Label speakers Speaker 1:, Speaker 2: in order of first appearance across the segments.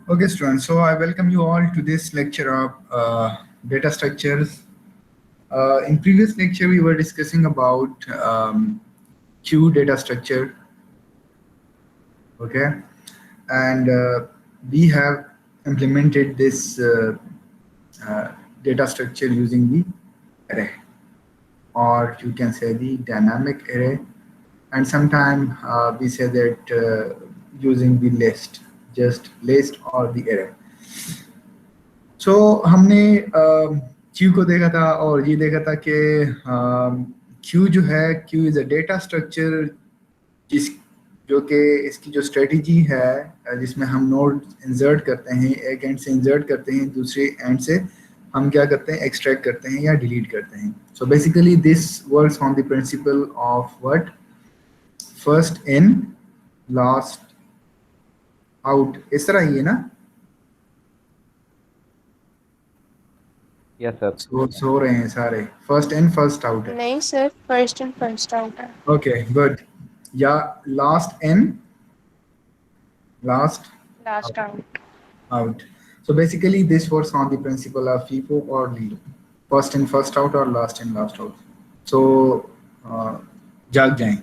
Speaker 1: Okay, students. So I welcome you all to this lecture of data structures. In previous lecture, we were discussing about Q data structure. Okay, and we have implemented this data structure using the array, or you can say the dynamic array, and sometimes we say that using the list, just list or the array. सो हमने Q को देखा था और ये देखा था कि Q जो है Q is a data structure जिस जो कि इसकी जो स्ट्रेटजी है जिसमें हम नोड इंसर्ट करते हैं, एक एंड से इंसर्ट करते हैं, दूसरे एंड से हम क्या करते हैं, एक्सट्रैक्ट करते हैं या डिलीट करते हैं. So basically this works on the principle of what, first in last out. इस तरह ही है ना?
Speaker 2: Yes sir.
Speaker 1: सो रहे हैं सारे. फर्स्ट इन फर्स्ट आउट है.
Speaker 3: नहीं sir, first in first out है.
Speaker 1: Okay good. या last in last
Speaker 3: out.
Speaker 1: Out. So basically this works on the principle of FIFO or LIFO, first in first out or last in last out. So जाग जाएं.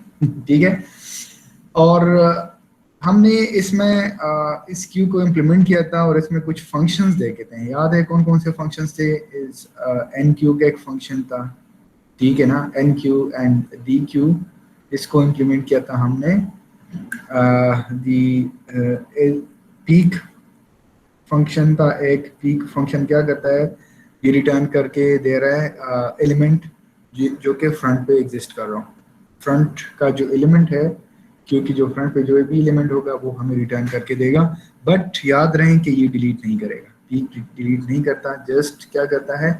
Speaker 1: ठीक है. और हमने इसमें इस क्यू को इम्प्लीमेंट किया था और इसमें कुछ फंक्शंस देखे थे. याद है कौन कौन से फंक्शंस थे? इस एन क्यू का एक फंक्शन था, ठीक है ना, enqueue and dequeue. इसको इम्प्लीमेंट किया था हमने. दी पीक फंक्शन था एक. पीक फंक्शन क्या करता है, ये रिटर्न करके दे रहा है एलिमेंट जो कि फ्रंट पे एग्जिस्ट कर रहा हूँ. फ्रंट का जो एलिमेंट है, क्योंकि जो फ्रंट पे जो भी एलिमेंट होगा वो हमें रिटर्न करके देगा. बट याद रहें कि ये डिलीट नहीं करेगा. पीक डिलीट नहीं करता, जस्ट क्या करता है,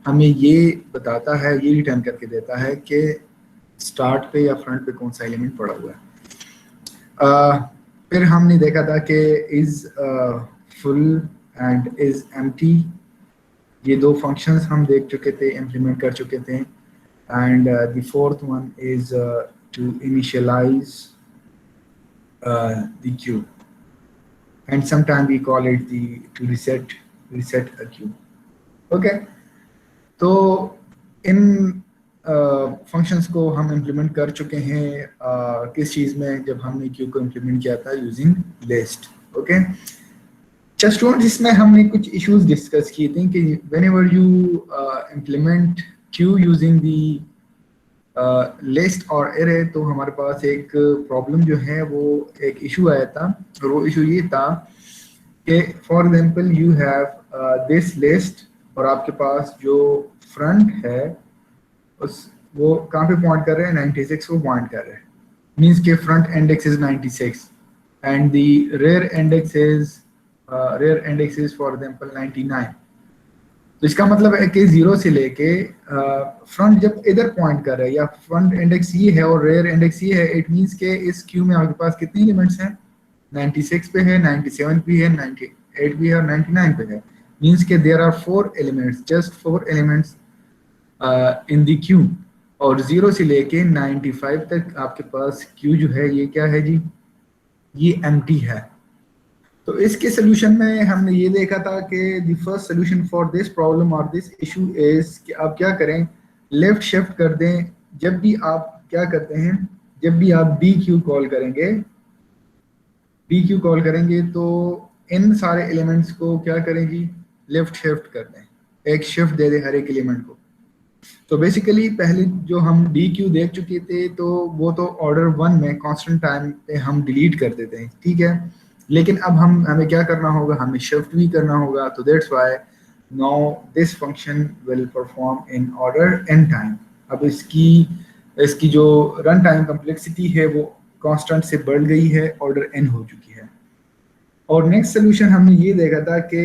Speaker 1: हमें ये बताता है, ये रिटर्न करके देता है कि स्टार्ट पे या फ्रंट पे कौन सा एलिमेंट पड़ा हुआ है. फिर हमने देखा था कि is full and is empty. ये दो फंक्शंस हम देख चुके थे, इम्प्लीमेंट कर चुके थे. And the fourth one is to initialize the queue, and sometimes we call it the to reset a queue. Okay, तो इन फंक्शंस को हम इम्प्लीमेंट कर चुके हैं किस चीज़ में, जब हमने क्यू को इम्प्लीमेंट किया था using list. Okay, just students इसमें हमने कुछ इश्यूज डिस्कस किए थे कि whenever you implement Q using the list और एरे, तो हमारे पास एक प्रॉब्लम जो है वो एक इशू आया था. और वो इशू ये था कि for example you have this list और आपके पास जो फ्रंट है उस वो कहाँ पे पॉइंट कर रहे हैं, 96 को पॉइंट कर रहे हैं. मींस के front index is 96 and the rear index is for example 99. तो इसका मतलब है कि 0 से लेके फ्रंट जब इधर पॉइंट कर रहा है या फ्रंट इंडेक्स ये है और रेयर इंडेक्स ये है, इट मींस के इस क्यू में आपके पास कितने एलिमेंट्स हैं, 96 पे है, 97 पे है, 98 भी है और 99 पे है. मींस के there are 4 elements, just 4 elements in the queue. और 0 से लेके 95 तक आपके पास क्यू जो है ये क्या है जी, ये एम्प्टी है. तो इसके सोल्यूशन में हमने ये देखा था कि the first solution for this problem और दिस इशू इज कि आप क्या करें, लेफ्ट शिफ्ट कर दें. जब भी आप क्या करते हैं, जब भी आप डी क्यू कॉल करेंगे तो इन सारे एलिमेंट्स को क्या करेंगी, लेफ्ट शिफ्ट कर दें, एक शिफ्ट दे दें हर एक एलिमेंट को. तो बेसिकली पहले जो हम डी क्यू देख चुके थे तो वो तो ऑर्डर 1 में कांस्टेंट टाइम पे हम डिलीट कर देते हैं, ठीक है. लेकिन अब हमें क्या करना होगा, हमें शिफ्ट भी करना होगा. तो that's why now this function will perform in order n time. अब इसकी जो रन टाइम कम्प्लेक्सिटी है वो कांस्टेंट से बढ़ गई है, ऑर्डर n हो चुकी है. और नेक्स्ट सोल्यूशन हमने ये देखा था कि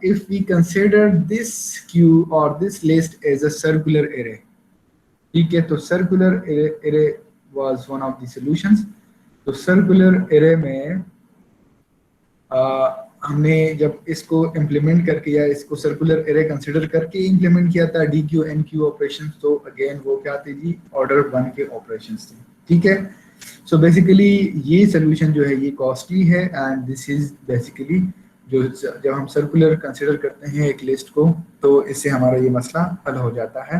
Speaker 1: if we consider this queue और this list as a circular array, ठीक है. तो circular array was one of the solutions. तो सर्कुलर एरे में हमने जब इसको इम्प्लीमेंट करके या इसको सर्कुलर एरे कंसिडर करके इम्प्लीमेंट किया था dequeue enqueue operation, तो अगेन वो क्या थे जी, ऑर्डर 1 के ऑपरेशंस थे, ठीक है. सो बेसिकली ये सोल्यूशन जो है ये कॉस्टली है एंड दिस इज बेसिकली जो जब हम सर्कुलर कंसिडर करते हैं एक लिस्ट को, तो इससे हमारा ये मसला हल हो जाता है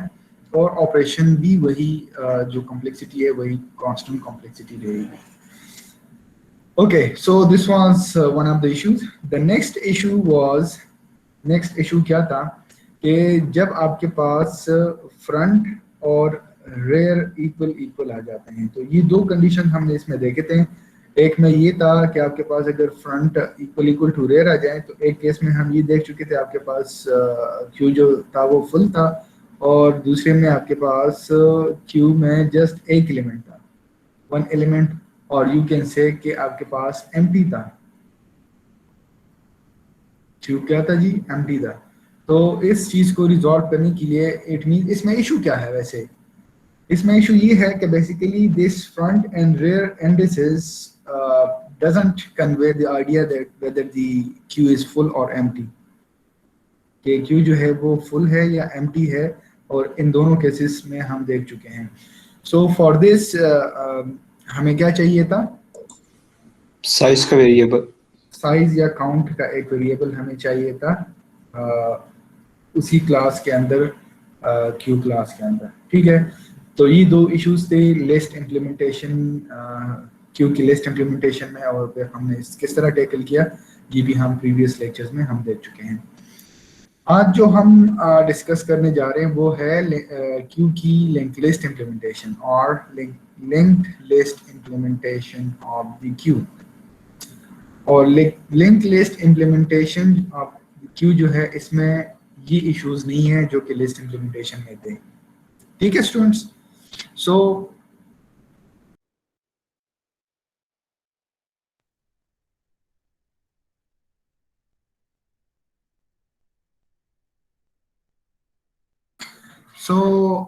Speaker 1: और ऑपरेशन भी वही जो कॉम्प्लेक्सिटी है वही कांस्टेंट कॉम्प्लेक्सिटी रहेगी। Okay, so this was one of the issues. The next issue क्या था कि जब आपके पास फ्रंट और रेयर इक्वल आ जाते हैं, तो ये दो कंडीशन हमने इसमें देखे थे। एक में ये था कि आपके पास अगर फ्रंट इक्वल टू रेयर आ जाए, तो एक केस में हम ये देख चुके थे आपके पास क्यू जो था वो फुल था, और दूसरे में आपके पास क्यू में जस्ट एक एलिमेंट था, वन एलिमेंट, और यू कैन से कि आपके पास एम्प्टी था। क्यू क्या था जी? एम्प्टी था। तो इस चीज को रिजॉल्व करने के लिए इट मीन, इसमें इशू क्या है? वैसे इसमें इशू ये है कि basically this front and rear indices doesn't convey the idea that whether the queue is full or empty, कि क्यू जो है वो फुल है या एम्प्टी है, और इन दोनों केसेस में हम देख चुके हैं। सो फॉर दिस हमें क्या चाहिए था?
Speaker 2: साइज का वेरिएबल,
Speaker 1: साइज या काउंट का एक वेरिएबल हमें चाहिए था उसी क्लास के अंदर, क्यू क्लास के अंदर। ठीक है, तो ये दो इश्यूज थे लिस्ट इम्प्लीमेंटेशन, क्यू की लिस्ट इम्प्लीमेंटेशन में, और फिर हमने किस तरह टैकल किया ये भी हम प्रीवियस लेक्चर्स में हम देख चुके हैं। आज जो हम डिस्कस करने जा रहे हैं वो है क्यू की लिंक लिस्ट इम्प्लीमेंटेशन और linked list implementation of the queue. और link list implementation of queue जो है, इसमें ये इश्यूज नहीं है जो कि लिस्ट इम्प्लीमेंटेशन में थे। ठीक है स्टूडेंट्स, सो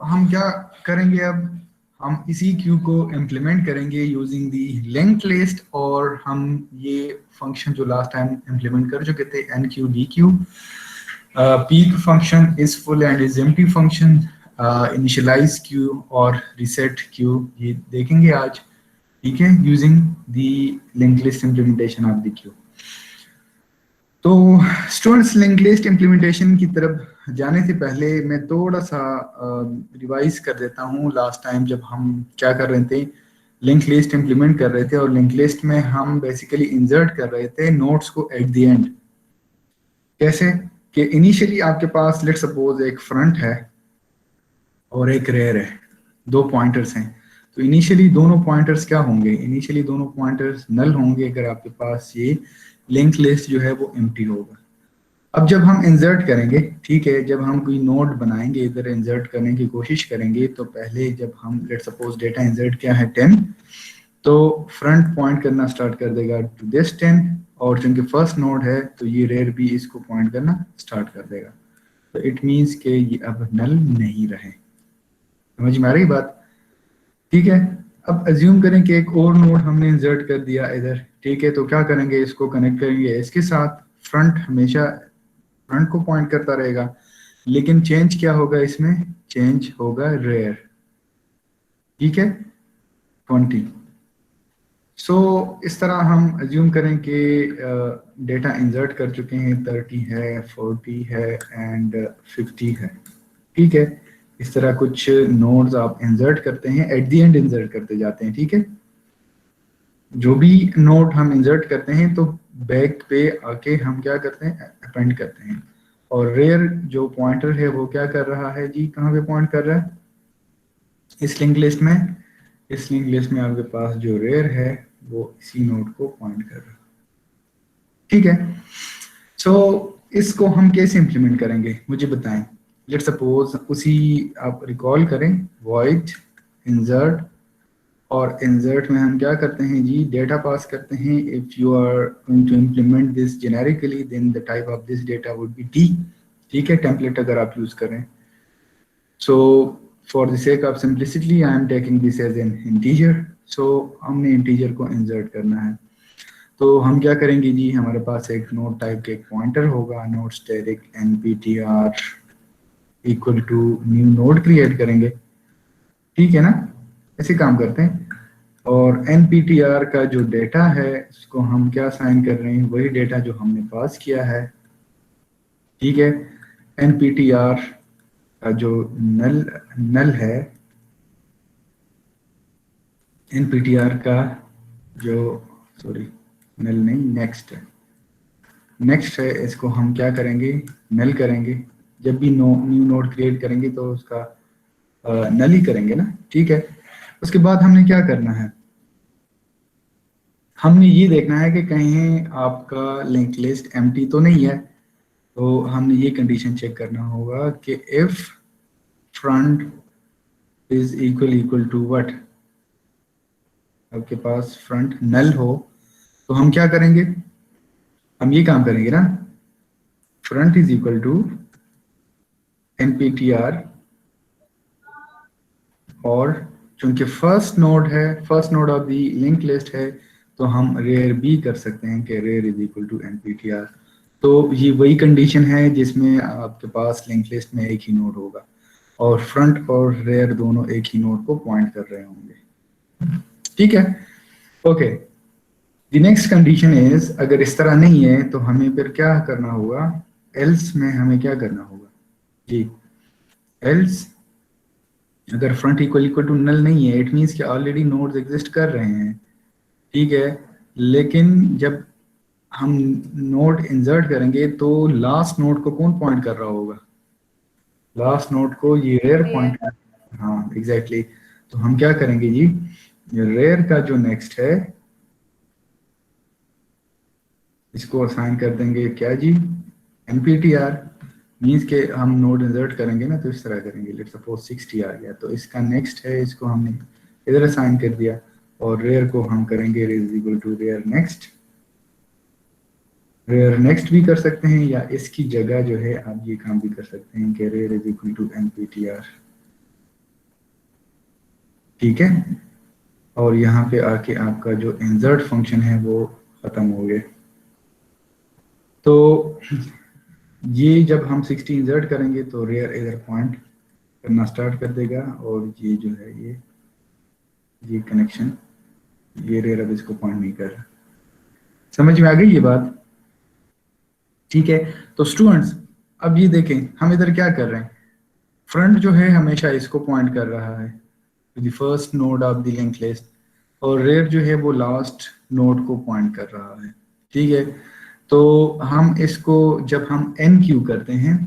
Speaker 1: हम क्या करेंगे? अब हम इसी क्यू को इम्प्लीमेंट करेंगे यूजिंग दी लिंक्ड लिस्ट, और हम ये फंक्शन जो लास्ट टाइम इम्प्लीमेंट कर चुके थे, enqueue dequeue, peek function, is full and is empty function, initialize queue और रीसेट क्यू, ये देखेंगे आज। ठीक है, using the linked list implementation of the queue. तो स्टूडेंट्स, लिंक्ड लिस्ट इम्प्लीमेंटेशन की तरफ जाने से पहले मैं थोड़ा सा रिवाइज कर देता हूँ। लास्ट टाइम जब हम क्या कर रहे थे, लिंक लिस्ट इम्प्लीमेंट कर रहे थे, और लिंक लिस्ट में हम बेसिकली इंसर्ट कर रहे थे नोड्स को एट द एंड। कैसे कि इनिशियली आपके पास लेट सपोज एक फ्रंट है और एक रेयर है, दो पॉइंटर्स हैं, तो इनिशियली दोनों पॉइंटर्स क्या होंगे? इनिशियली दोनों पॉइंटर्स नल होंगे अगर आपके पास ये लिंक लिस्ट जो है वो एम्प्टी होगा। अब जब हम इंसर्ट करेंगे, ठीक है, जब हम कोई नोड बनाएंगे, इधर इंसर्ट करने की कोशिश करेंगे, तो पहले जब हम लेट सपोज डेटा इंसर्ट क्या है 10, तो फ्रंट पॉइंट करना स्टार्ट कर देगा टू दिस 10, और चूंकि फर्स्ट नोड है तो ये रेयर भी इसको पॉइंट करना स्टार्ट कर देगा। तो इट मीन्स कि ये अब नल नहीं रहे। समझ में आ रही बात? ठीक है, अब अज्यूम करें कि एक और नोड हमने इंसर्ट कर दिया इधर। ठीक है, तो क्या करेंगे? इसको कनेक्ट करेंगे इसके साथ। फ्रंट हमेशा फ्रंट को पॉइंट करता रहेगा, लेकिन चेंज क्या होगा? इसमें चेंज होगा रेयर। ठीक है, 20। सो इस तरह हम अज्यूम करें कि डेटा इंसर्ट कर चुके हैं, 30 है, 40 है एंड 50 है। ठीक है, इस तरह कुछ नोड्स आप इंसर्ट करते हैं, एट द एंड इंसर्ट करते जाते हैं। ठीक है, जो भी नोड हम इंसर्ट करते हैं तो बैक पे आके हम क्या करते हैं? अपेंड करते हैं। और रेयर जो पॉइंटर है वो क्या कर रहा है जी? कहाँ पे पॉइंट कर रहा है? इस लिंक लिस्ट में। इस लिंक लिस्ट में आपके पास जो रेयर है वो इसी नोड को पॉइंट कर रहा है। ठीक है, सो इसको हम कैसे इंप्लीमेंट करेंगे मुझे बताएं। लेट सपोज उसी आप रिकॉल करें, वॉइड इंसर्ट, और इंसर्ट में हम क्या करते हैं जी? डेटा पास करते हैं। If you are going to implement this generically then the type of this data would be T. ठीक है, टेम्पलेट अगर आप यूज करें। So for the sake of simplicity I am taking this as an integer. So हमने integer को insert करना है, तो हम क्या करेंगे जी? हमारे पास एक नोड टाइप के एक पॉइंटर होगा, node static nptr equal to new node create करेंगे। ठीक है ना, ऐसे काम करते हैं। और NPTR का जो डेटा है उसको हम क्या साइन कर रहे हैं, वही डेटा जो हमने पास किया है। ठीक है, NPTR का जो नल नल है, NPTR का जो, सॉरी नल नहीं, नेक्स्ट है, नेक्स्ट है, इसको हम क्या करेंगे, नल करेंगे। जब भी न्यू नोड क्रिएट करेंगे तो उसका नल ही करेंगे ना। ठीक है, उसके बाद हमने क्या करना है, हमने ये देखना है कि कहीं आपका लिंक लिस्ट एम्प्टी तो नहीं है। तो हमने ये कंडीशन चेक करना होगा कि if front is equal to what, आपके पास फ्रंट नल हो तो हम क्या करेंगे, हम ये काम करेंगे ना, front is equal to NPTR, और चूंकि फर्स्ट नोड है, first node of the link list है, तो हम रेयर भी कर सकते हैं कि rear is equal to NPTR। तो ये वही कंडीशन है जिसमें आपके पास लिंक लिस्ट में एक ही नोड होगा और फ्रंट और रेयर दोनों एक ही नोड को पॉइंट कर रहे होंगे। ठीक है, okay. The next condition is, अगर इस तरह नहीं है तो हमें फिर क्या करना होगा, एल्स में हमें क्या करना होगा जी, एल्स अगर फ्रंट इक्वल टू नल नहीं है, इट मीन्स कि ऑलरेडी नोड्स एग्जिस्ट कर रहे हैं। ठीक है, लेकिन जब हम नोड इंसर्ट करेंगे तो लास्ट नोड को कौन पॉइंट कर रहा होगा, लास्ट नोड को ये रेयर पॉइंट कर, हाँ एग्जैक्टली। तो हम क्या करेंगे जी, रेयर का जो नेक्स्ट है इसको असाइन कर देंगे क्या जी, NPTR। मीन्स के हम नोड इंसर्ट करेंगे ना तो इस तरह करेंगे, लेट्स सपोज 60 आ गया तो इसका नेक्स्ट है, इसको हमने इधर असाइन कर दिया, और रेयर को हम करेंगे is equal to rear next. Rear next भी कर सकते हैं, या इसकी जगह जो है आप ये काम भी कर सकते हैं कि rear is equal to NPTR। ठीक है, और यहाँ पे आके आपका जो इंसर्ट फंक्शन है वो खत्म हो गया। तो ये जब हम 60 इंसर्ट करेंगे तो रेयर इधर पॉइंट करना स्टार्ट कर देगा, और ये जो है ये कनेक्शन, ये रेयर अब इसको पॉइंट नहीं कर रहा। समझ में आ गई ये बात? ठीक है, तो स्टूडेंट्स अब ये देखें हम इधर क्या कर रहे हैं, फ्रंट जो है हमेशा इसको पॉइंट कर रहा है, the first node of the link list, और रेयर जो है वो लास्ट नोड को पॉइंट कर रहा है। ठीक है, तो हम इसको जब हम NQ करते हैं,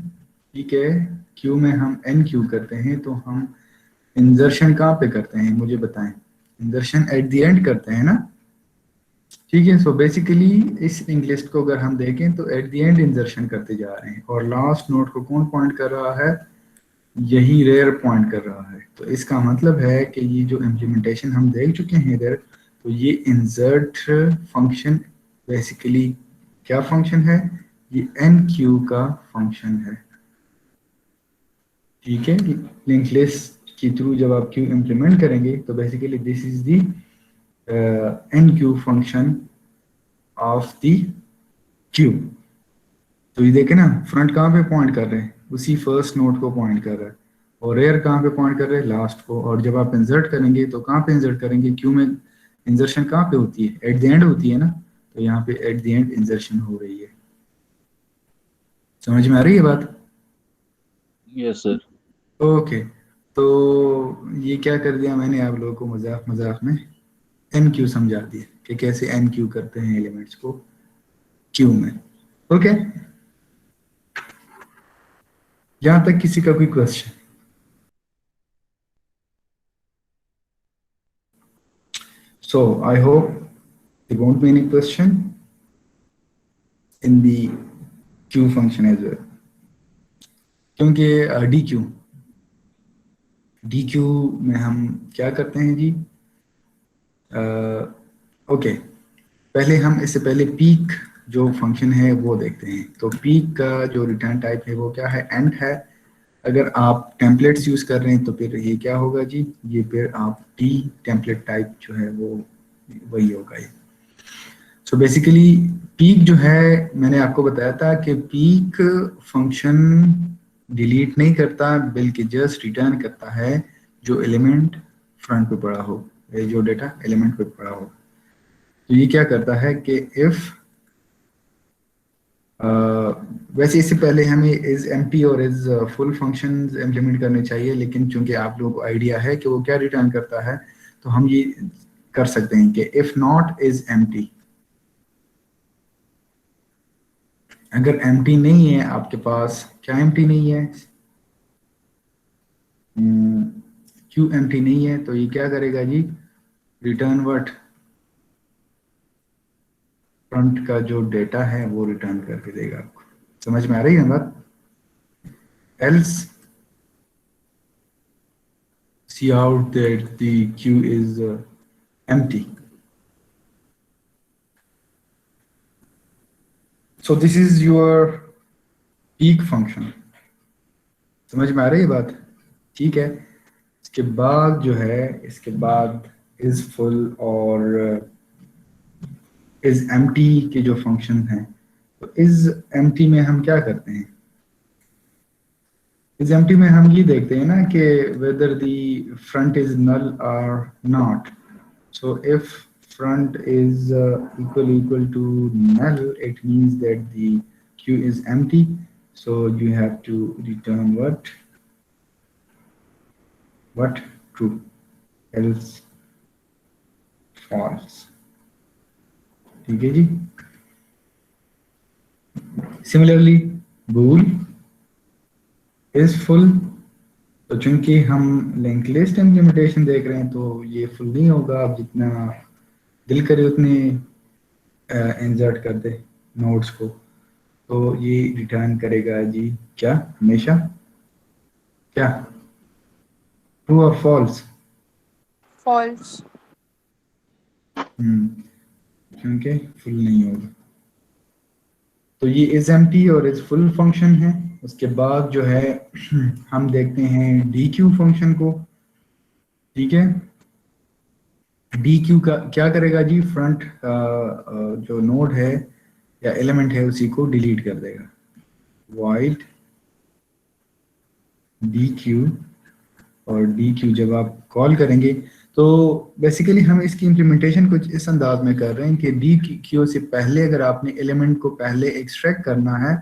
Speaker 1: ठीक है, क्यू में हम NQ करते हैं तो हम इंजर्शन कहाँ पे करते हैं मुझे बताएं, इंजर्शन एट द एंड करते हैं ना। ठीक है, सो बेसिकली इस लिंक लिस्ट को अगर हम देखें तो एट द एंड इंजर्शन करते जा रहे हैं, और लास्ट नोड को कौन पॉइंट कर रहा है, यही रेयर पॉइंट कर रहा है। तो इसका मतलब है कि ये जो इम्प्लीमेंटेशन हम देख चुके हैं इधर, तो ये इंसर्ट फंक्शन बेसिकली क्या फंक्शन है, ये NQ का फंक्शन है। ठीक है, लिंक लिस्ट के थ्रू जब आप क्यू इंप्लीमेंट करेंगे तो basically this is the NQ function of the queue. तो ये देखे ना, फ्रंट कहाँ पे पॉइंट कर रहे हैं, उसी फर्स्ट नोड को पॉइंट कर रहा है, और रेयर कहाँ पे पॉइंट कर रहे हैं, लास्ट को। और जब आप इंसर्ट करेंगे तो कहाँ पे इंसर्ट करेंगे, क्यू में इंसर्शन कहाँ पे होती है, एट द एंड होती है ना, तो यहाँ पे एट द एंड इंसर्शन हो रही है। समझ में आ रही है बात?
Speaker 4: Yes sir.
Speaker 1: ओके, तो ये क्या कर दिया मैंने आप लोगों को मजाक मजाक में NQ समझा दिया कि कैसे NQ करते हैं एलिमेंट्स को क्यू में। ओके, यहां तक किसी का कोई question? So I hope there won't be any question in the Q function as well. क्योंकि DQ में हम क्या करते हैं जी, ओके, पहले हम इससे पहले पीक जो फंक्शन है वो देखते हैं। तो पीक का जो रिटर्न टाइप है वो क्या है, एंड है। अगर आप टेम्पलेट्स यूज कर रहे हैं तो फिर ये क्या होगा जी, ये फिर आप टी टेम्पलेट टाइप जो है वो वही होगा ये। सो बेसिकली पीक जो है मैंने आपको बताया था कि पीक फंक्शन डिलीट नहीं करता बल्कि जस्ट रिटर्न करता है जो एलिमेंट फ्रंट पे पड़ा हो। ये जो डेटा एलिमेंट पे पड़ा हो। तो ये क्या करता है कि इफ वैसे इससे पहले हमें इज एम्प्टी और इज फुल फंक्शंस इम्प्लीमेंट करने चाहिए, लेकिन चूंकि आप लोगों को आइडिया है कि वो क्या रिटर्न करता है, तो हम ये कर सकते हैं कि इफ नॉट इज एम्प्टी, अगर एम्प्टी नहीं है आपके पास, क्या एम्प्टी नहीं है, क्यों एम्प्टी नहीं है, तो ये क्या करेगा जी, रिटर्न व्हाट, फ्रंट का जो डेटा है वो रिटर्न करके देगा आपको। समझ में आ रही है बात? Else see out that the queue is empty. So this is your peak function. समझ में आ रही है बात? ठीक है। इसके बाद जो है, इसके बाद is full और is empty के जो फंक्शन हैं, तो is empty में हम क्या करते हैं, is empty में हम ये देखते हैं ना कि whether the front is null or not. So if front is equal to null, it means that the queue is empty. So you have to return what true, else false. ठीक है जी। Similarly, bool is full, तो चूंकि हम link list implementation देख रहे हैं तो ये फुल नहीं होगा, आप जितना दिल करे उतने इंसर्ट कर दे नोड्स को, तो ये रिटर्न करेगा जी क्या, हमेशा क्या, ट्रू और फॉल्स,
Speaker 3: False.
Speaker 1: क्योंकि फुल नहीं होगा। तो ये इज एम्प्टी और इज फुल फंक्शन है। उसके बाद जो है हम देखते हैं डी क्यू फंक्शन को। ठीक है, डी क्यू का क्या करेगा जी, फ्रंट जो नोड है या एलिमेंट है उसी को डिलीट कर देगा, वॉइड डी क्यू। और डी क्यू जब आप कॉल करेंगे तो बेसिकली हम इसकी इम्प्लीमेंटेशन कुछ इस अंदाज में कर रहे हैं कि डी क्यू से पहले अगर आपने एलिमेंट को पहले एक्सट्रैक्ट करना है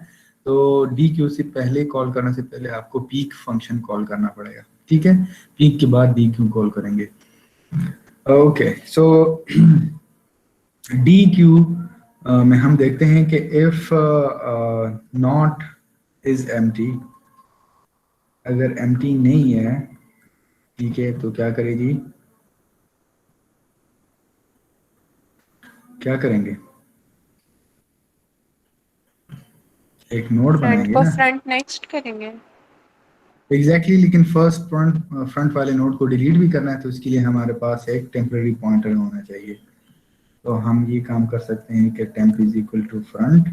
Speaker 1: तो डी क्यू से पहले कॉल करने से पहले आपको पीक फंक्शन कॉल करना पड़ेगा। ठीक है, पीक के बाद डी क्यू कॉल करेंगे। ओके, सो डी क्यू में हम देखते हैं कि इफ नॉट इज एम्प्टी, अगर एम्प्टी नहीं है, ठीक है, तो क्या करेगी, क्या करेंगे, एक नोड
Speaker 3: फ्रंट
Speaker 1: बनाएंगे
Speaker 3: को
Speaker 1: ना।
Speaker 3: फ्रंट नेक्स्ट करेंगे।
Speaker 1: एग्जैक्टली लेकिन फर्स्ट फ्रंट वाले नोड को डिलीट भी करना है तो इसके लिए हमारे पास एक टेम्पररी पॉइंटर होना चाहिए। तो हम ये काम कर सकते हैं कि temp is equal to front,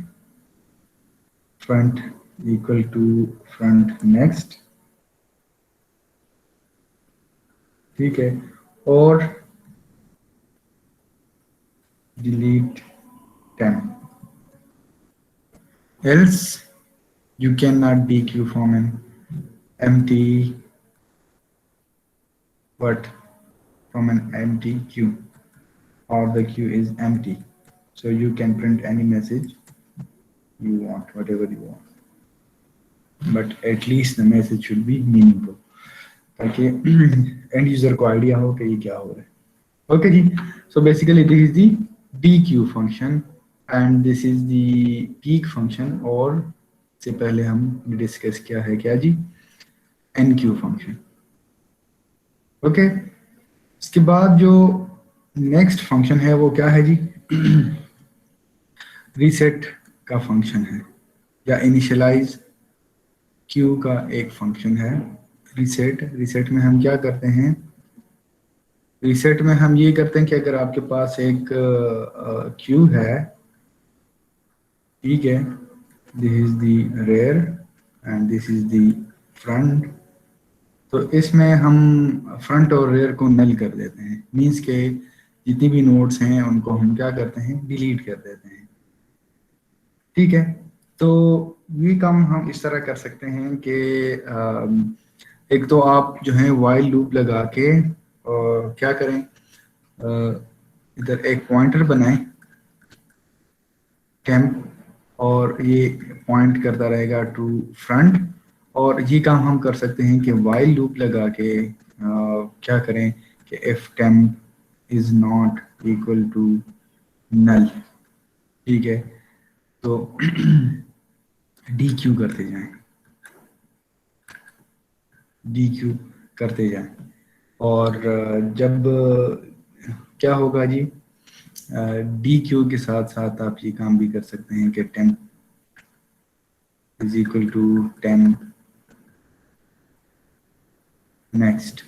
Speaker 1: front equal to front next. ठीक है, और delete temp, else you cannot dequeue from an empty queue, or the queue is empty, so you can print any message you want, whatever you want, but at least the message should be meaningful, ताकि end user को idea हो कि ये क्या हो रहा है। Okay जी, so basically this is the dequeue function and this is the peak function, और से पहले हम डिस्कस किया है क्या जी, enqueue function। ओके, इसके बाद जो नेक्स्ट फंक्शन है वो क्या है जी, रीसेट का फंक्शन है, या इनिशियलाइज क्यू का एक फंक्शन है रीसेट। रीसेट में हम क्या करते हैं, रीसेट में हम ये करते हैं कि अगर आपके पास एक क्यू है, ठीक है, this is the rear and this is the front, तो इसमें हम फ्रंट और रेयर को नल कर देते हैं, मींस के जितनी भी नोड्स हैं उनको हम क्या करते हैं, डिलीट कर देते हैं। ठीक है, तो ये काम हम इस तरह कर सकते हैं कि एक तो आप जो है वाइल लूप लगा के और क्या करें, इधर एक पॉइंटर बनाएं टेम्प, और ये पॉइंट करता रहेगा टू फ्रंट। और ये काम हम कर सकते हैं कि वाइल लूप लगा के क्या करें कि if temp is not equal to null, ठीक है, तो डी क्यू करते जाएं, डी क्यू करते जाएं। और जब क्या होगा जी, डी क्यू के साथ साथ आप ये काम भी कर सकते हैं कि temp is equal to temp next.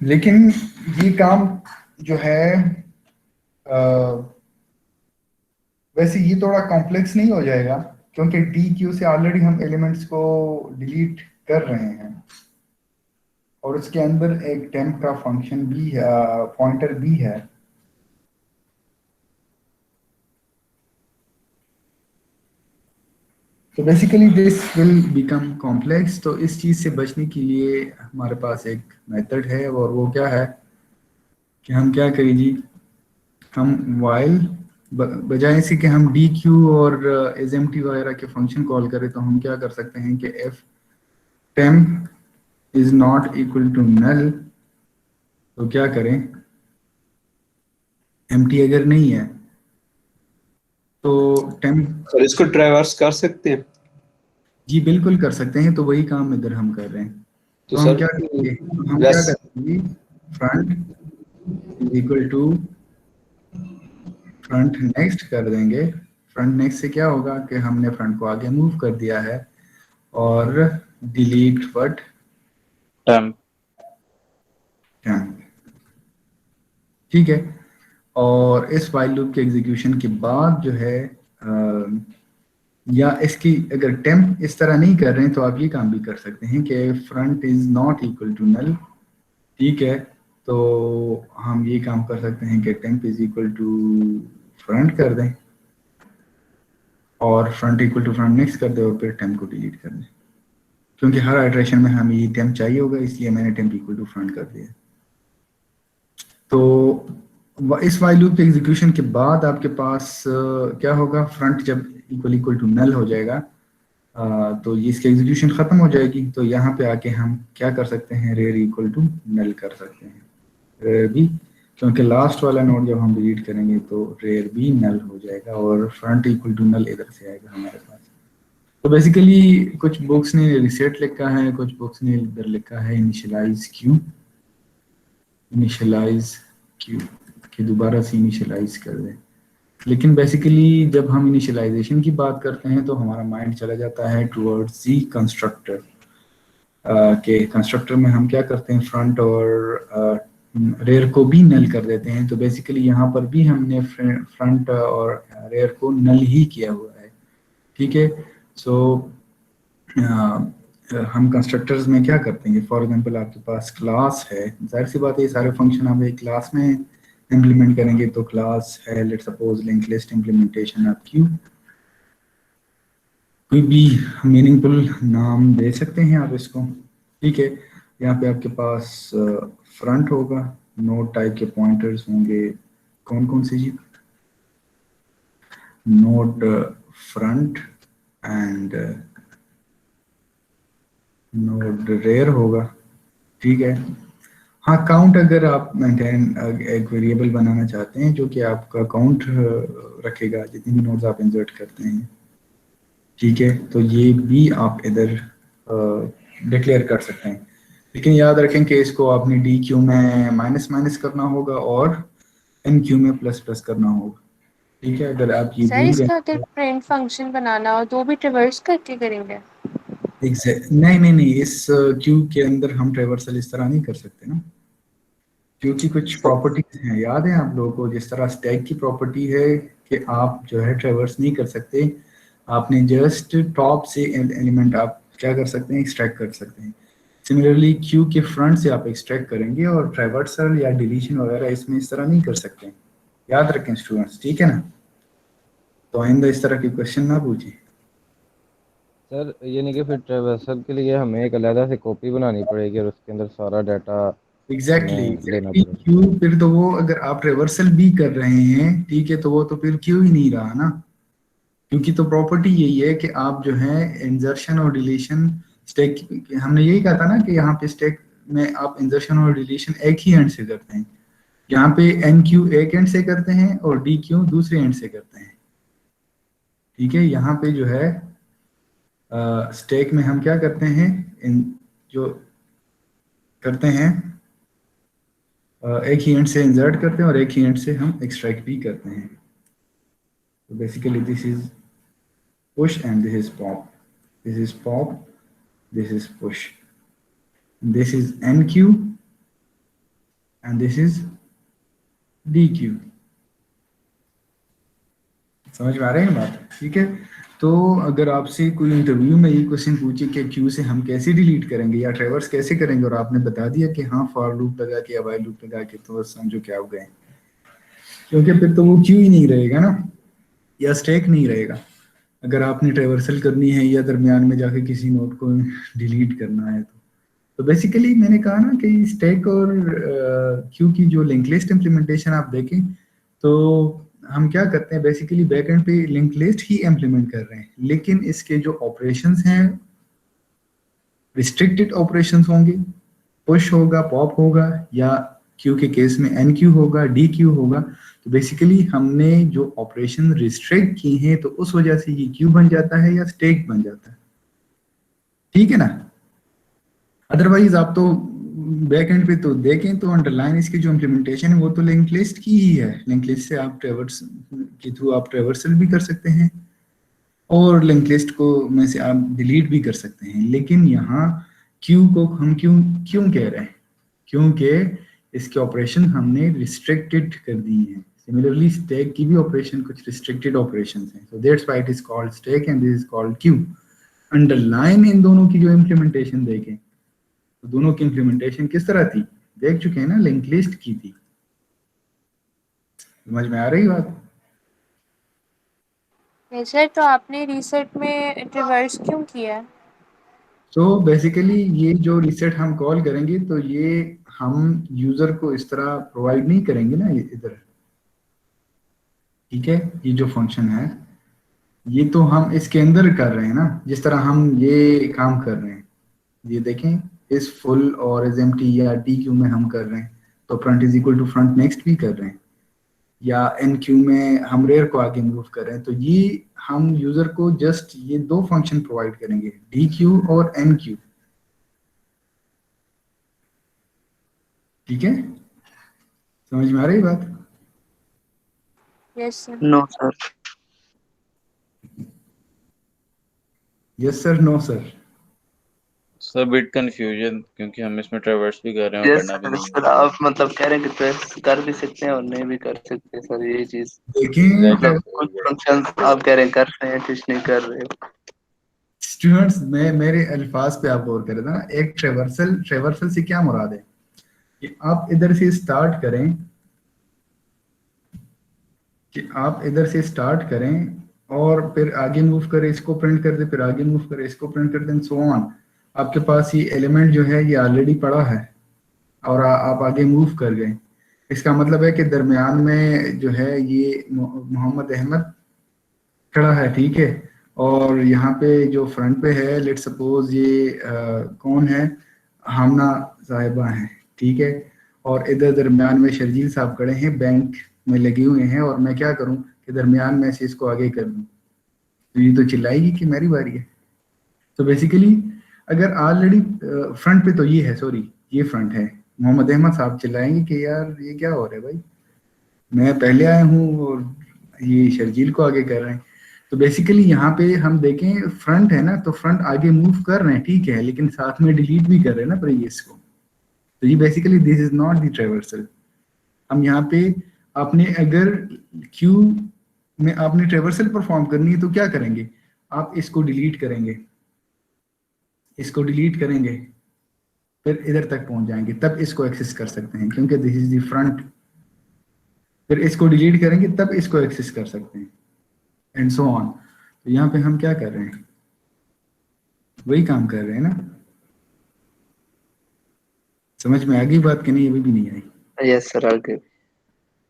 Speaker 1: लेकिन ये काम जो है वैसे ये थोड़ा कॉम्प्लेक्स नहीं हो जाएगा, क्योंकि डी क्यू से ऑलरेडी हम एलिमेंट्स को डिलीट कर रहे हैं, और उसके अंदर एक टेम्प का फंक्शन भी है, पॉइंटर भी है। तो basically this will become complex. तो इस चीज़ से बचने के लिए हमारे पास एक मेथड है, और वो क्या है कि हम क्या करें जी, हम वाइल बजाय इसी के हम डी क्यू और एज एम टी वगैरह के फंक्शन कॉल करें, तो हम क्या कर सकते हैं कि if temp is not equal to null, तो क्या करें, एम टी अगर नहीं है तो टेम्प,
Speaker 2: सर इसको ट्रैवर्स कर सकते हैं?
Speaker 1: जी बिल्कुल कर सकते हैं। तो वही काम इधर हम कर रहे हैं।
Speaker 2: तो
Speaker 1: तो हम
Speaker 2: सर
Speaker 1: क्या करेंगे, हम क्या
Speaker 2: वैस
Speaker 1: करेंगे, front is equal to front next कर देंगे। फ्रंट नेक्स्ट से क्या होगा कि हमने फ्रंट को आगे मूव कर दिया है, और डिलीट व्हाट
Speaker 4: टेम्प।
Speaker 1: टेम्प, ठीक है। और इस वाइल लूप के एग्जीक्यूशन के बाद जो है या इसकी अगर टेम्प इस तरह नहीं कर रहे हैं, तो आप ये काम भी कर सकते हैं कि front is not equal to null, ठीक है। तो हम ये काम कर सकते हैं कि temp is equal to front कर दें, और front equal to front next कर दें, और फिर टेम्प को डिलीट कर दें, क्योंकि हर आइटरेशन में हमें ये टेम्प चाहिए होगा, इसलिए मैंने टेम्प इक्वल टू फ्रंट कर दिया। तो इस वाइल लूप के एग्जीक्यूशन के बाद आपके पास क्या होगा, फ्रंट जब इक्वल इक्वल टू नल हो जाएगा, तो ये इसकी एग्जीक्यूशन खत्म हो जाएगी। तो यहाँ पे आके हम क्या कर सकते हैं, रेयर इक्वल टू नल कर सकते हैं, रेयर भी, क्योंकि लास्ट वाला नोड जब हम डिलीट करेंगे तो रेयर भी नल हो जाएगा, और फ्रंट इक्वल टू नल इधर से आएगा हमारे पास। तो बेसिकली कुछ बुक्स ने रिसेट लिखा है, कुछ बुक्स ने इधर लिखा है इनिशियलाइज क्यू, इनिशियलाइज क्यू कि दोबारा से इनिशियलाइज कर दें। लेकिन बेसिकली जब हम इनिशियलाइजेशन की बात करते हैं, तो हमारा माइंड चला जाता है टुवर्ड्स दी कंस्ट्रक्टर, के कंस्ट्रक्टर में हम क्या करते हैं, फ्रंट और रेयर को भी नल कर देते हैं। तो बेसिकली यहाँ पर भी हमने फ्रंट और रेयर को नल ही किया हुआ है, ठीक है। सो हम कंस्ट्रक्टर्स में क्या करते हैं, फॉर एग्जांपल आपके पास क्लास है, जाहिर सी बात है ये सारे फंक्शन आप एक क्लास में इम्प्लीमेंट करेंगे। तो क्लास है, let's suppose link list implementation of Q, कोई भी मीनिंगफुल नाम दे सकते हैं आप इसको, ठीक है। यहाँ पे आपके पास फ्रंट होगा, नोड टाइप के पॉइंटर्स होंगे, कौन कौन से जी, node front and node rear होगा, ठीक है। हाँ, काउंट अगर आप मेंटेन एक वेरिएबल बनाना चाहते हैं जो कि आपका काउंट रखेगा जितनी भी नोड्स आप इंसर्ट करते हैं, ठीक है, तो ये भी आप इधर डिक्लेयर कर सकते हैं। लेकिन याद रखें कि इसको आपने डी क्यू में माइनस माइनस करना होगा और एन क्यू में प्लस प्लस करना होगा, ठीक है। अगर आप ये
Speaker 3: सर
Speaker 1: भूल गए,
Speaker 3: इसका अगर प्रिंट फंक्शन बनाना हो तो भी ट्रिवर्स करके करेंगे?
Speaker 1: नहीं नहीं नहीं, इस क्यू के अंदर हम ट्रेवर्सल इस तरह नहीं कर सकते ना, क्योंकि कुछ प्रॉपर्टीज हैं, याद है आप लोगों को, जिस तरह स्टैक की प्रॉपर्टी है कि आप जो है ट्रेवर्स नहीं कर सकते, आपने जस्ट टॉप से एलिमेंट आप क्या कर सकते हैं, एक्सट्रैक्ट कर सकते हैं। सिमिलरली क्यू के फ्रंट से आप एक्सट्रैक्ट करेंगे, और ट्रेवर्सल या डिलीशन वगैरह इसमें इस तरह नहीं कर सकते, याद रखें स्टूडेंट्स, ठीक है ना। तो आइंदा इस तरह के क्वेश्चन ना पूछिए।
Speaker 5: सर ये नहीं कि फिर ट्रेवर्सल के लिए हमें एक अलग से कॉपी बनानी पड़ेगी और उसके अंदर सारा डाटा
Speaker 1: एग्जैक्टली
Speaker 5: हमें लेना
Speaker 1: exactly,
Speaker 5: पड़ेगा।
Speaker 1: क्यू फिर तो वो अगर आप रिवर्सल भी कर रहे हैं ठीक है, तो वो तो फिर क्यू ही नहीं रहा ना, क्योंकि तो प्रॉपर्टी यही है कि आप जो है इंजर्शन और डिलीशन स्टैक, हमने यही कहा था ना कि यहाँ पे स्टैक में आप इंजर्शन और डिलीशन एक ही एंड से करते हैं, यहाँ पे एन क्यू एक एंड से करते हैं और डी क्यू दूसरे एंड से करते हैं, ठीक है। यहाँ पे जो है स्टैक में हम क्या करते हैं, इन जो करते हैं एक ही एंड से इंसर्ट करते हैं और एक ही एंड से हम एक्सट्रैक्ट भी करते हैं। तो basically this is push and this is pop, this is pop, this is push, this is NQ and this is DQ। समझ में आ रही है बात, ठीक है। तो अगर आपसे कोई इंटरव्यू में ये क्वेश्चन पूछे कि क्यू से हम कैसे डिलीट करेंगे या ट्रेवर्स कैसे करेंगे, और आपने बता दिया कि हाँ फॉर लूप लगा के या व्हाइल लूप लगा के, तो बस समझो क्या हो गए, क्योंकि फिर तो वो क्यू ही नहीं रहेगा ना, या स्टैक नहीं रहेगा। अगर आपने ट्रेवर्सल करनी है या दरमियान में जाके किसी नोड को डिलीट करना है तो बेसिकली मैंने कहा ना कि स्टैक और क्यू की जो लिंक लिस्ट इम्प्लीमेंटेशन आप देखें तो हम क्या करते हैं, बेसिकली बैकएंड पे लिंक लिस्ट ही इम्प्लीमेंट कर रहे हैं, लेकिन इसके जो ऑपरेशंस हैं रिस्ट्रिक्टेड ऑपरेशंस होंगे, पुश होगा, पॉप होगा, या क्यू के केस में एन क्यू होगा, डी क्यू होगा। तो बेसिकली हमने जो ऑपरेशन रिस्ट्रिक्ट किए हैं तो उस वजह से ये क्यू बन जाता है या स्टैक बन जाता है, ठीक है ना। अदरवाइज आप तो बैक एंड पे तो देखें तो अंडरलाइन इसकी जो इम्प्लीमेंटेशन है वो तो लिंक लिस्ट की ही है। लिंक लिस्ट से आप ट्रेवर्स के थ्रू आप ट्रेवर्सल भी कर सकते हैं और लिंक लिस्ट को में से आप डिलीट भी कर सकते हैं, लेकिन यहाँ क्यू को हम क्यों क्यों कह रहे हैं, क्योंकि इसके ऑपरेशन हमने रिस्ट्रिक्टेड कर दी हैं। सिमिलरली स्टैक की भी ऑपरेशन कुछ रिस्ट्रिक्टेड ऑपरेशंस हैं, so that's why it is called stack and this is called queue. Underline इन दोनों की जो इम्प्लीमेंटेशन देखें तो दोनों की इम्प्लीमेंटेशन किस तरह थी, देख चुके हैं ना, लिंक लिस्ट की थी। समझ में आ रही बात?
Speaker 3: सर तो आपने रीसेट में ट्रिवर्स क्यों किया?
Speaker 1: तो बेसिकली ये जो रीसेट हम कॉल करेंगे तो ये हम यूजर को इस तरह प्रोवाइड नहीं करेंगे ना इधर, ठीक है। ये जो फंक्शन है ये तो हम इसके अंदर कर रहे हैं ना, जिस तरह हम ये काम कर रहे हैं, ये देखें इस फुल और इस एम्प्टी या डी क्यू में हम कर रहे हैं, तो front is equal to front next भी कर रहे हैं, या एन क्यू में हम रेयर को आगे मूव कर रहे हैं। तो ये हम यूजर को जस्ट ये दो फंक्शन प्रोवाइड करेंगे, डी क्यू और एन क्यू, ठीक है। समझ में आ रही बात?
Speaker 3: Yes sir.
Speaker 6: No sir.
Speaker 1: Yes sir, no sir.
Speaker 4: Sir bit confusion, क्योंकि हम इसमें ट्रेवर्स भी कर रहे हैं और
Speaker 6: यस
Speaker 4: करना भी
Speaker 6: सर,
Speaker 4: नहीं
Speaker 6: सर आप मतलब कह रहे हैं कि प्रेस कर भी सकते हैं और नहीं भी कर सकते सर, यही चीज
Speaker 1: देखें
Speaker 6: मतलब कुछ फंक्शंस आप कह रहे हैं कर रहे हैं, कुछ नहीं कर रहे।
Speaker 1: स्टूडेंट्स, मैं मेरे अल्फाज पे आप गौर करें ना, एक ट्रेवर्सल, ट्रेवर्सल से क्या मुराद है कि आप इधर से स्टार्ट करें, कि आप इधर से स्टार्ट करें और फिर आगे मूव करें, इसको प्रिंट कर दे, फिर आगे मूव करें, इसको प्रिंट कर दें, सो ऑन। आपके पास ये एलिमेंट जो है ये ऑलरेडी पड़ा है और आप आगे मूव कर गए। इसका मतलब है कि दरमियान में जो है ये मोहम्मद अहमद खड़ा है, ठीक है, और यहाँ पे जो फ्रंट पे है लेट सपोज ये कौन है, हामना साहिबा है, ठीक है, और इधर दरमियान में शर्जील साहब खड़े हैं, बैंक में लगे हुए हैं, और मैं क्या करूं कि दरमियान में से इसको आगे कर दूं, तो ये तो चिल्लाएगी कि मेरी बारी है। तो बेसिकली अगर ऑलरेडी फ्रंट पे तो ये है, सॉरी ये फ्रंट है, मोहम्मद अहमद साहब चिल्लाएंगे कि यार ये क्या हो रहा है भाई, मैं पहले आया हूँ और ये शर्जील को आगे कर रहे हैं। तो बेसिकली यहाँ पे हम देखें फ्रंट है ना, तो फ्रंट आगे मूव कर रहे हैं, ठीक है, लेकिन साथ में डिलीट भी कर रहे हैं ना प्रीवियस को। तो ये basically this is not the traversal. हम यहाँ पे आपने अगर क्यू में आपने ट्रेवर्सल परफॉर्म करनी है तो क्या करेंगे, आप इसको डिलीट करेंगे, इसको डिलीट करेंगे, फिर इधर तक पहुंच जाएंगे, तब इसको एक्सेस कर सकते हैं क्योंकि दिस इज द फ्रंट। फिर इसको डिलीट करेंगे तब इसको एक्सेस कर सकते हैं, एंड सो ऑन। तो यहाँ पे हम क्या कर रहे हैं, वही काम कर रहे हैं ना। समझ में आ गई बात कि नहीं, अभी भी नहीं आई?
Speaker 6: यस सर, आगे।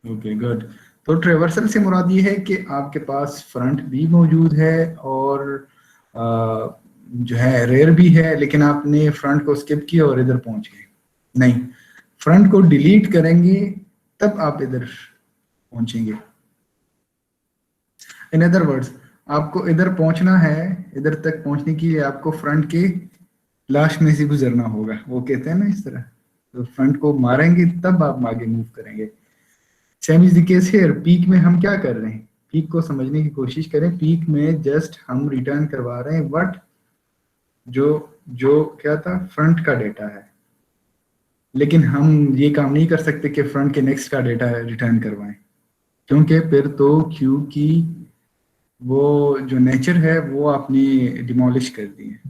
Speaker 1: Okay good. तो ट्रेवर्सल से मुराद ये है कि आपके पास फ्रंट भी मौजूद है और जो है रेयर भी है, लेकिन आपने फ्रंट को स्किप किया और इधर पहुंच गए। नहीं, फ्रंट को डिलीट करेंगे तब आप इधर पहुंचेंगे। इन अदर वर्ड्स, आपको इधर पहुंचना है, इधर तक पहुंचने के लिए आपको फ्रंट के लास्ट में से गुजरना होगा, वो कहते हैं ना इस तरह। तो फ्रंट को मारेंगे तब आप आगे मूव करेंगे। Same is the case here. Peak में हम क्या कर रहे हैं, पीक को समझने की कोशिश करें। पीक में जस्ट हम रिटर्न करवा रहे हैं बट जो क्या था, फ्रंट का डेटा है, लेकिन हम ये काम नहीं कर सकते कि फ्रंट के नेक्स्ट का डेटा रिटर्न करवाएं, क्योंकि फिर तो क्यू की वो जो नेचर है वो आपने डिमोलिश कर दी है।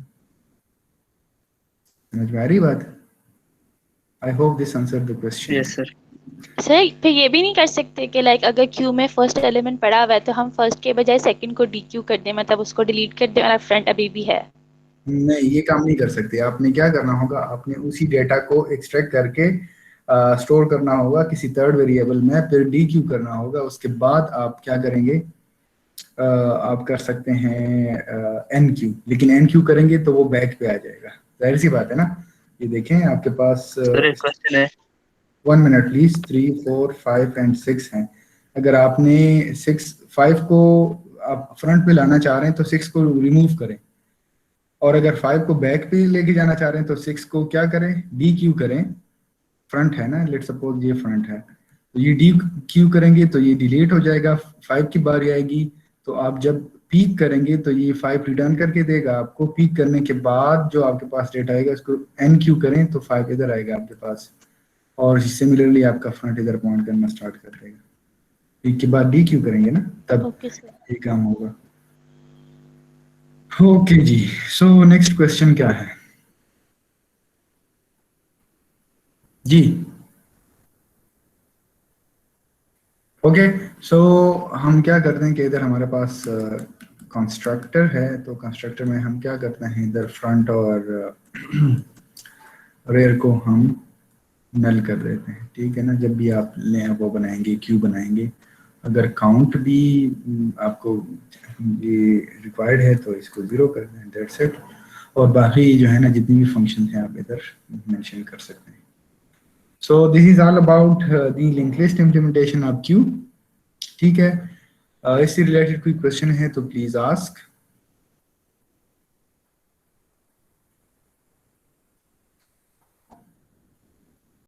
Speaker 1: समझ में आ रही बात? I hope this answer the question.
Speaker 6: Yes sir.
Speaker 5: Sir फिर ये भी नहीं कर सकते कि लाइक अगर क्यू में फर्स्ट एलिमेंट पड़ा हुआ है तो हम फर्स्ट के बजाय सेकंड को डी क्यू कर दें, मतलब उसको डिलीट कर दें और फ्रंट अभी भी है?
Speaker 1: नहीं, ये काम नहीं कर सकते। आपने क्या करना होगा, आपने उसी डेटा को एक्सट्रैक्ट करके स्टोर करना होगा किसी थर्ड वेरिएबल में, फिर डी क्यू करना होगा। उसके बाद आप क्या करेंगे, आप कर सकते हैं एन क्यू, लेकिन एन क्यू करेंगे तो वो बैक पे आ जाएगा, जाहिर सी बात है ना। ये देखें आपके पास
Speaker 6: सर एक क्वेश्चन है।
Speaker 1: 1 मिनट प्लीज। 3, 4, 5 एंड 6 हैं। अगर आपने 5 को आप फ्रंट पे लाना चाह रहे हैं तो 6 को रिमूव करें, और अगर 5 को बैक पे लेके जाना चाह रहे हैं तो 6 को क्या करें, डी क्यू करें। फ्रंट है ना, लेट सपोज ये फ्रंट है, तो ये डी क्यू करेंगे तो ये डिलीट हो जाएगा, 5 की बारी आएगी। तो आप जब पीक करेंगे तो ये 5 रिटर्न करके देगा आपको। पीक करने के बाद जो आपके पास डेटा आएगा उसको एन क्यू करें तो 5 इधर आएगा आपके पास, और सिमिलरली आपका फ्रंट इधर पॉइंट करना स्टार्ट कर देगा। पीक के बाद डी क्यू करेंगे ना, तब
Speaker 5: ओके सर।
Speaker 1: ये काम होगा। ओके जी, सो नेक्स्ट क्वेश्चन क्या है जी? ओके, सो हम क्या करते हैं कि इधर हमारे पास कंस्ट्रक्टर है, तो कंस्ट्रक्टर में हम क्या करते हैं, इधर फ्रंट और रेयर को हम नल कर देते हैं, ठीक है ना। जब भी आप वो बनाएंगे, क्यू बनाएंगे, अगर काउंट भी आपको ये रिक्वायर्ड है तो इसको 0 कर दें, दैट्स इट। और बाकी जो है ना जितनी भी फंक्शन हैं आप इधर मेंशन कर सकते हैं। So this is all about the linked list implementation of Q, ठीक है। इससे रिलेटेड कोई क्वेश्चन है तो प्लीज आस्क।